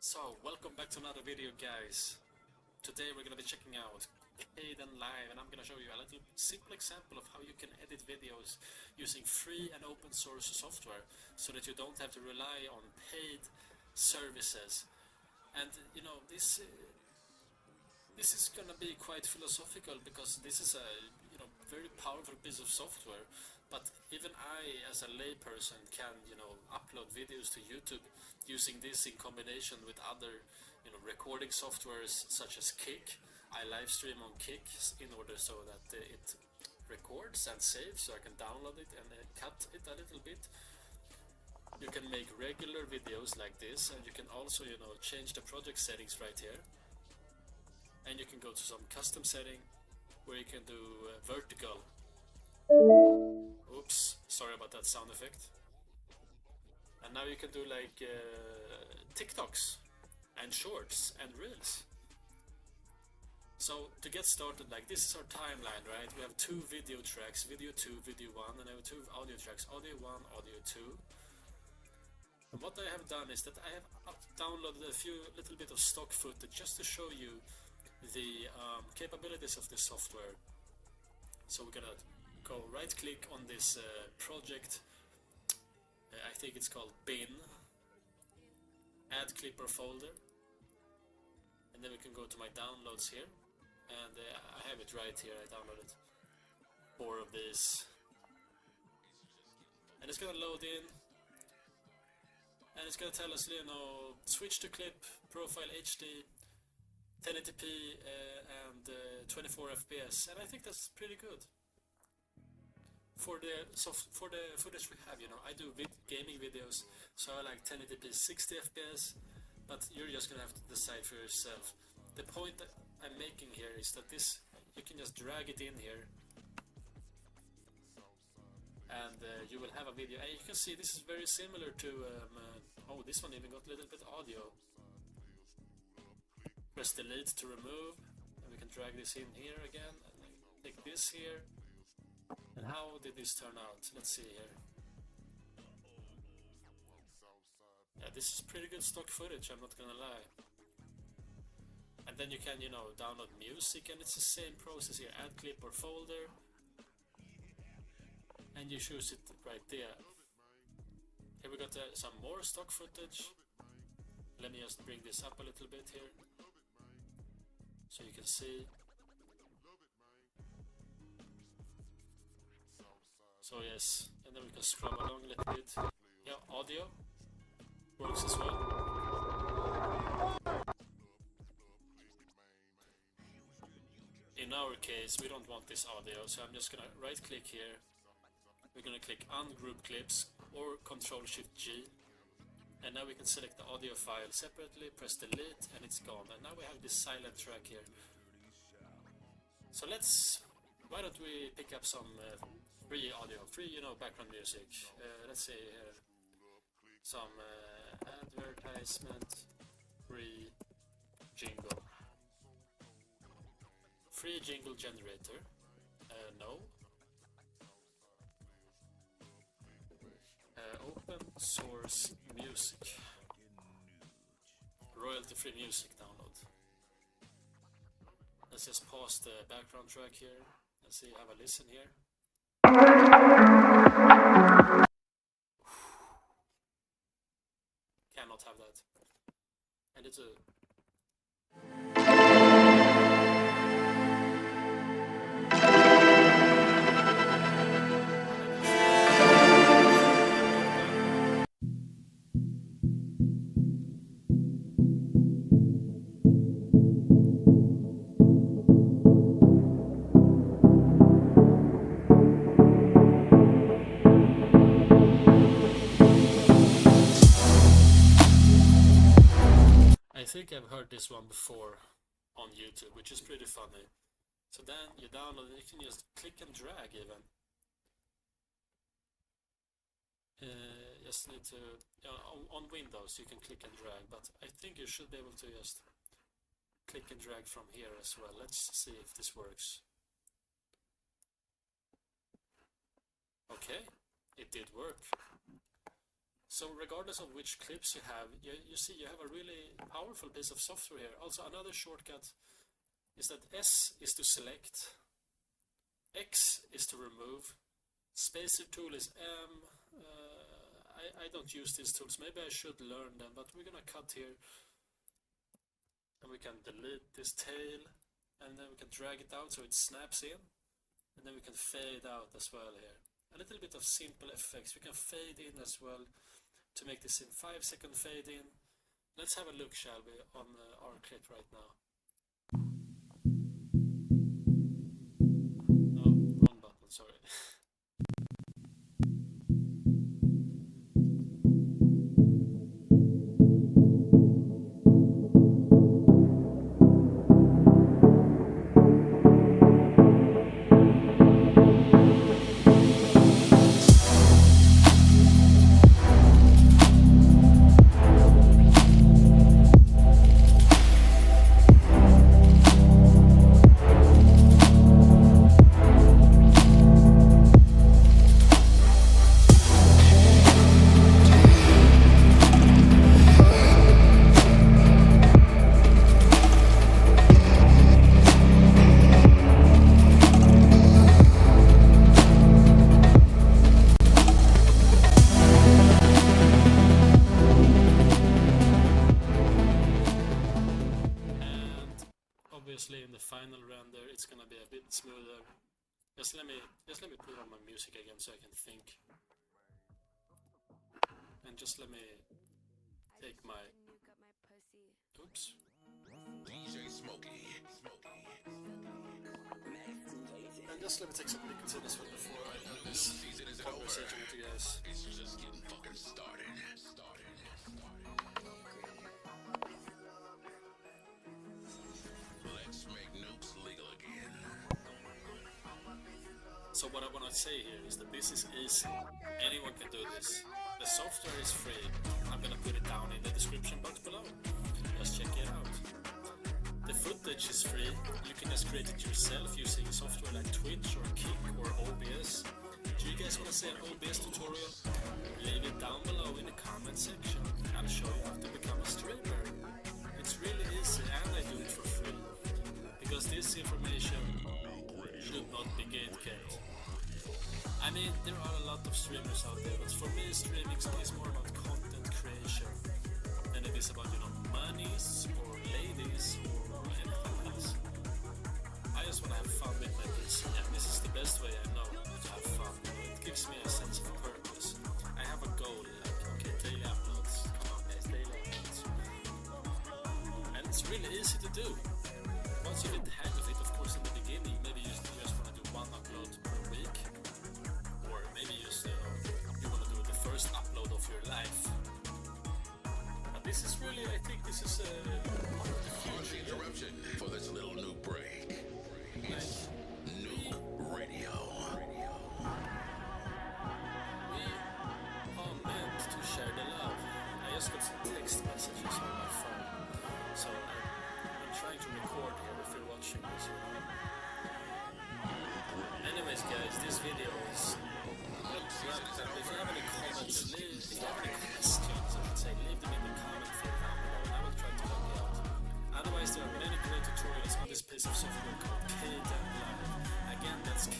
So, welcome back to another video, guys. Today we're going to be checking out Kdenlive, and I'm going to show you a little simple example of how you can edit videos using free and open source software so that you don't have to rely on paid services. And you know, this is going to be quite philosophical because this is a very powerful piece of software. But even I, as a layperson, can upload videos to YouTube using this in combination with other recording softwares such as Kick. I live stream on Kick in order so that it records and saves, so I can download it and cut it a little bit. You can make regular videos like this, and you can also change the project settings right here. And you can go to some custom setting where you can do vertical. Oops, sorry about that sound effect. And now you can do like TikToks and shorts and reels. So to get started, like, this is our timeline, right? We have two video tracks, video 2, video 1, and I have two audio tracks, audio 1, audio 2. And what I have done is that I have downloaded a little bit of stock footage just to show you the capabilities of this software. So we're gonna go right click on this project. I think it's called bin, add clip or folder, and then we can go to my downloads here, and I have it right here. I downloaded 4 of these, and it's gonna load in, and it's gonna tell us switch to clip, profile HD, 1080p and 24 FPS, and I think that's pretty good for the footage we have. I do gaming videos, so I like 1080p 60 FPS, but you're just gonna have to decide for yourself. The point that I'm making here is that this, you can just drag it in here, and you will have a video. And you can see this is very similar to oh, this one even got a little bit audio. Press delete to remove, and we can drag this in here again, and then take this here. And how did this turn out? Let's see here. Yeah, this is pretty good stock footage, I'm not gonna lie. And then you can, download music, and it's the same process here. Add clip or folder, and you choose it right there. Here we got some more stock footage. Let me just bring this up a little bit here, so you can see. So yes, and then we can scroll along a little bit. Yeah, audio works as well. In our case, we don't want this audio, so I'm just gonna right click here. We're gonna click ungroup clips or Ctrl-Shift-G, and now we can select the audio file separately, press delete, and it's gone. And now we have this silent track here. So why don't we pick up some free audio, free background music. Let's see here, some advertisement, free jingle, free jingle generator. No. Open source music, royalty free music download. Let's just pause the background track here and see, have a listen here. Cannot have that. And it's a I think I've heard this one before on YouTube, which is pretty funny. So then you download it, you can just click and drag even. Just need to, on Windows you can click and drag, but I think you should be able to just click and drag from here as well. Let's see if this works. Okay, it did work. So regardless of which clips you have, you see you have a really powerful piece of software here. Also another shortcut is that S is to select, X is to remove, spacer tool is M. I don't use these tools, maybe I should learn them, but we're gonna cut here. And we can delete this tail, and then we can drag it out so it snaps in, and then we can fade out as well here. A little bit of simple effects. We can fade in as well to make this in 5-second fade in. Let's have a look, shall we, on our clip right now. Oh, wrong button, sorry. Obviously in the final render it's gonna be a bit smoother. Just let me put on my music again so I can think. And just let me take my oops. DJ Smokey. And just let me take some liquids in this one before I have this conversation with you guys. It's just getting fucking started. So what I want to say here is that this is easy. Anyone can do this. The software is free. I'm going to put it down in the description box below. Just check it out. The footage is free. You can just create it yourself using software like Twitch or Kick or OBS. Do you guys want to see an OBS tutorial? Leave it down below in the comment section. I'll show you how to become a streamer. It's really easy and I do it for free. Because this information should not be gatekept. I mean, there are a lot of streamers out there, but for me, streaming is more about content creation than it is about, monies or ladies or anything else. I just want to have fun with my PC, and this is the best way I know to have fun. It gives me a sense of purpose. I have a goal, like, okay, daily uploads. Come on, guys, daily uploads. And it's really easy to do. Once you get the hang of it, of course, in the beginning, maybe you just want to do one upload per week. Or maybe you want to do the first upload of your life. But this is really, I think this is the future. Interruption for this little new break. It's new radio. We are meant to share the love. I just got some text messages on my phone. So I'm trying to record here if you're watching this. Anyways, guys, this video is wrapped up. If you have any comments, if you have any questions, I should say, leave them in the comment field down below and I will try to help you out. Otherwise, there are many great tutorials on this piece of software called Kdenlive. Again, that's K